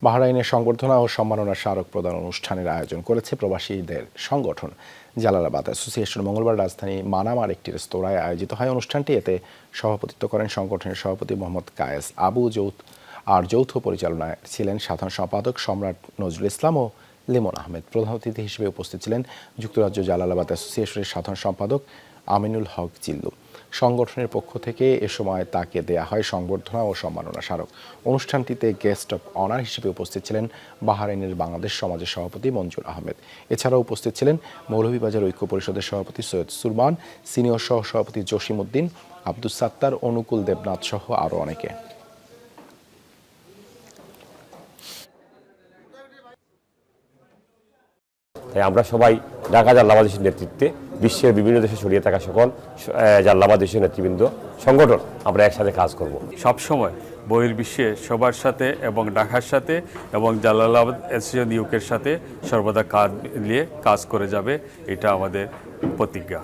বাহরাইনের সংবর্ধনা ও সম্মাননা স্মারক প্রদান অনুষ্ঠানের আয়োজন করেছে প্রবাসীদের সংগঠন জালালাবাদ অ্যাসোসিয়েশন। মঙ্গলবার রাজধানী মানামার একটি রেস্তোরাঁয় আয়োজিত হয় অনুষ্ঠানটি। এতে সভাপতিত্ব করেন সংগঠনের সভাপতি মোহাম্মদ কায়েস আবু। যৌথ পরিচালনায় ছিলেন সাধারণ সম্পাদক সম্রাট নজরুল ইসলাম ও লিমন আহমেদ। প্রধান অতিথি হিসেবে উপস্থিত ছিলেন যুক্তরাজ্য জালালাবাদ অ্যাসোসিয়েশনের সাধারণ সম্পাদক আমিনুল হক জিল্লু। সংগঠনের পক্ষ থেকে এ সময় তাকে দেয়া হয় সংবর্ধনা ও সম্মাননা স্মারক। অনুষ্ঠানটিতে গেস্ট অব অনার হিসেবে উপস্থিত ছিলেন বাহরাইনের বাংলাদেশ সমাজের সভাপতি মঞ্জুর আহমেদ। এছাড়াও উপস্থিত ছিলেন মৌলভীবাজার ঐক্য পরিষদের সভাপতি সৈয়দ সুলমান, সিনিয়র সহ সভাপতি জসিম উদ্দিন, আব্দুস সাত্তার, অনুকূল দেবনাথ সহ আরও অনেকে। তাই আমরা সবাই ঢাকা জালালাবাদের নেতৃত্বে বিশ্বের বিভিন্ন দেশে ছড়িয়ে থাকা সকল জালালাবাদের নেতৃবৃন্দ সংগঠন আমরা একসাথে কাজ করব। সবসময় বহির্বিশ্বে সবার সাথে এবং ঢাকার সাথে এবং জালালাবাদ অ্যাসোসিয়েশন ইউকের সাথে সর্বদা কাজ মিলিয়ে কাজ করে যাবে, এটা আমাদের প্রতিজ্ঞা।